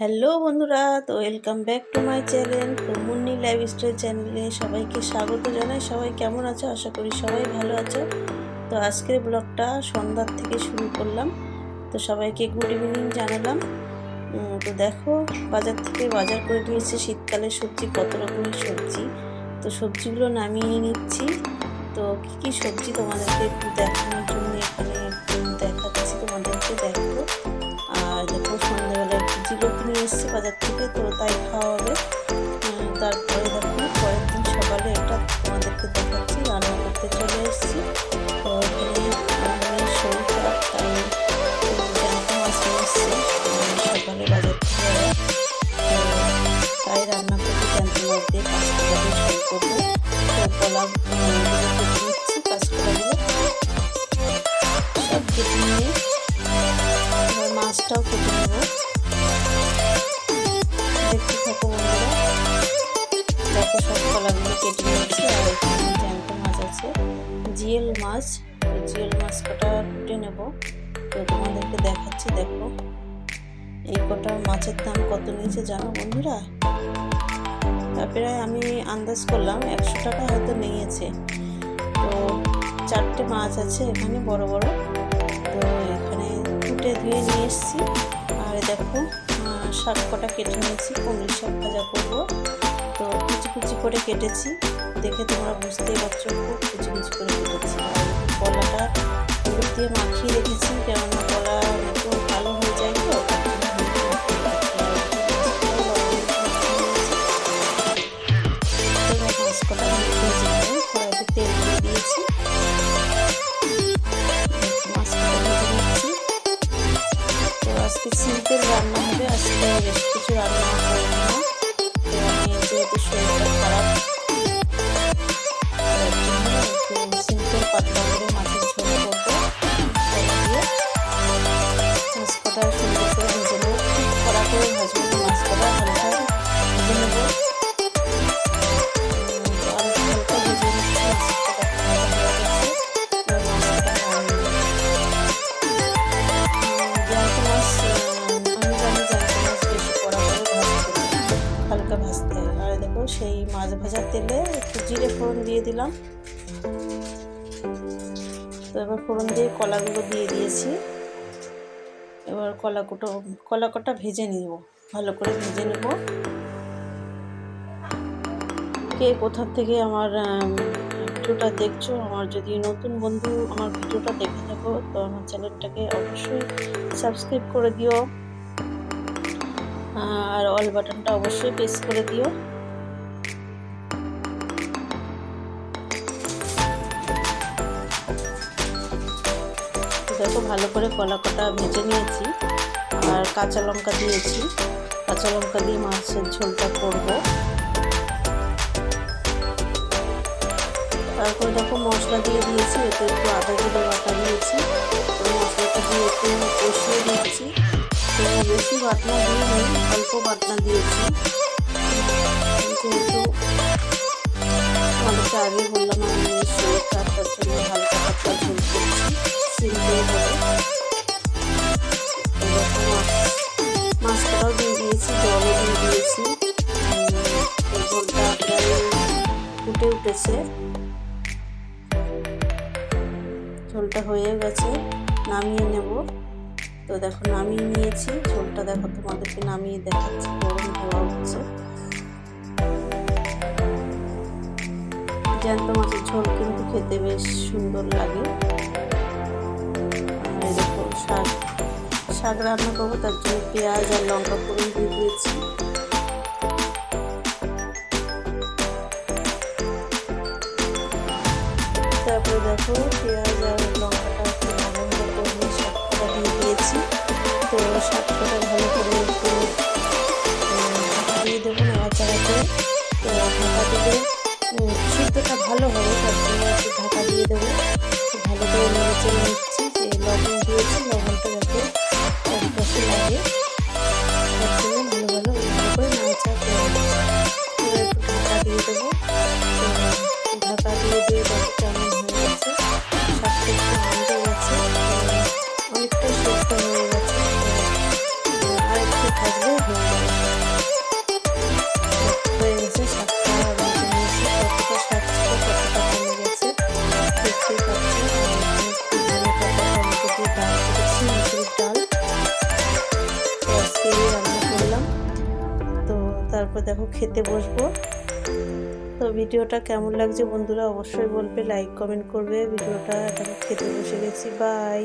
Hello বন্ধুরা, তো welcome back to my channel. তো মুন্নি লাইফস্টাইল চ্যানেলে সবাইকে স্বাগত জানাই। সবাই কেমন আছো? আশা করি সবাই ভালো আছো। তো আজকের ব্লগটা সন্ধ্যার থেকে শুরু করলাম। তো সবাইকে গুড ইভিনিং জানালাম। তো দেখো, বাজার করে নিয়েছি শীতকালের সবজি, কত রকমের সবজি। তো সবজিগুলো নামিয়ে নিচ্ছি। তো কী সবজি তোমাদেরকে একটু দেখানোর জন্য এখানে দেখাচ্ছি তোমাদেরকে। দেখো, আর দেখো সন্ধ্যাবেলায় জিলিপি নিয়ে এসেছি বাজার থেকে, তো তাই খাওয়া হবে। তারপরে দেখো পরের দিন সকালে এটা তোমাদেরকে দেখাচ্ছি, রান্না করতে চলে এসেছি। তো এখানে শরীর খারাপ, তাই জ্যান্ত মাছ নিয়ে এসছে সকালে বাজার থেকে। তাই রান্না করতে জ্যান্ত মাছ দিয়ে কাঁচকলা দিয়ে ঝোল করবো। তো কলা কেটে নিচ্ছি, কাঁচকলাগুলো সব কেটে নিয়ে মাছটাও কেটে নেব। দেখতে থাকো বন্ধুরা। দেখো, সব কলাগুলো কেটে নিয়েছি। আর এখানে জ্যান্ত মাছ আছে, জিয়েল মাছ। তো জিয়েল মাছ কটা কুটে নেব, তো তোমাদেরকে দেখাচ্ছি। দেখো, এই কটা মাছের দাম কত নিয়েছে জানো বন্ধুরা? প্রায় আমি আন্দাজ করলাম 100 টাকা হয়তো নিয়েছে। তো 4টে মাছ আছে এখানে, বড় বড়। তো এখানে কুটে ধুয়ে নিয়ে এসেছি। আর দেখো, শাক কটা কেটে নিয়েছি, কুমড়ো শাক ভাজা করবো। তো কুচি কুচি করে কেটেছি, দেখে তোমরা বুঝতেই পারছো, খুব কুচি কুচি করে কেটেছি। আর কলাটা হলুদ দিয়ে মাখিয়ে রেখেছি, কেননা কলা একটু ভালো হয়ে যায়। তো মাছ কটা কড়াইতে তেল দিয়ে দিয়েছি। আজকে সিম্পল রান্না হবে, আজকে বেশি কিছু রান্না করবো না। তো আমি যেহেতু শরীরটা খারাপ, তার জন্য একটু সিম্পল পাতলা করে মাছের ঝোল করবো। কলা দিয়ে মাছ কটা সুন্দর করে ভেজে নেবো, খুব কড়া করে ভাজবো না, মাছ কটা হালকা ভেজে নেবো। হালকা ভেজে নিচ্ছি, মাছ কটা ভাজা হয়ে গেছে। হালকা ভাজতে হয়। আর দেখো, সেই মাছ ভাজার তেলে একটু জিরে ফোড়ন দিয়ে দিলাম। তো এবার ফোড়ন দিয়ে কলাগুলো দিয়ে দিয়েছি। এবার কলা কটা ভেজে নিব, ভালো করে ভেজে নেব। কে কোথা থেকে আমার ভিডিওটা দেখছো, আমার যদি নতুন বন্ধু আমার ভিডিওটা দেখে থাকো, তো আমার চ্যানেলটাকে অবশ্যই সাবস্ক্রাইব করে দিও। আর অল বাটনটা অবশ্যই প্রেস করে দিও। দেখো, ভালো করে কলা কটা ভেজে নিয়েছি। আর কাঁচা লঙ্কা দিয়েছি, কাঁচা লঙ্কা দিয়ে মাছের ঝোলটা করব। তারপরে দেখো, মশলা দিয়ে দিয়েছি, এতে একটু আদা জিরে বাটা দিয়েছি। মশলাটা দিয়ে একটু কষিয়ে দিচ্ছি। তো বেশি বাটনা দিয়ে নেই, অল্প বাটনা দিয়েছি। যেহেতু আমাদেরকে আগে বললাম আমি শরীর খারাপ, তার জন্য হালকা পাতলা ঝোল করছি, সিম্পলভাবে। মাছটাও দিয়ে দিয়েছি, জলও দিয়ে দিয়েছি। ঝোলটা প্রায় ফুটে উঠেছে, ঝোলটা হয়ে গেছে, নামিয়ে নেব। তো দেখো, নামিয়ে নিয়েছি ঝোলটা। দেখো, তোমাদেরকে নামিয়ে দেখাচ্ছি, গরম ধোয়া হচ্ছে। জ্যান্ত মাছের ঝোল কিন্তু খেতে বেশ সুন্দর লাগে। আর দেখো, শাক রান্না করবো, তার জন্য পেঁয়াজ আর লঙ্কা ফোড়ন দিয়ে দিয়েছি। তারপরে দেখো, পেঁয়াজ আর লঙ্কাটা একটু ভালো করে শাকটা দিয়ে দিয়েছি। তো শাকটা ভালো করে একটু দিয়ে দেবো নাড়াচাড়াতে। তো ঢাকা দিলে সিদ্ধটা ভালো হবে, তার জন্য একটু ঢাকা দিয়ে দেবো। ভালো করে নেড়ে চেড়ে নিচ্ছি। যে লবণ দিয়েছি, লবণটা যাতে চারপাশে লাগে, তার জন্য ভালো করে নাড়াচাড়া করে নিচ্ছি। এবার একটু ঢাকা দিয়ে দেবো। ঢাকা দিয়ে দেখো কেমন হয়ে গেছে, শাকটা একটু ভেঙে গেছে, অনেকটাই সেদ্ধ হয়ে গেছে। আর একটু ভাজলে হয়ে তারপর দেখো খেতে বসবো। তো ভিডিওটা কেমন লাগছে বন্ধুরা অবশ্যই বলবে, লাইক কমেন্ট করবে। ভিডিওটা দেখো খেতে বসে গেছি, বাই।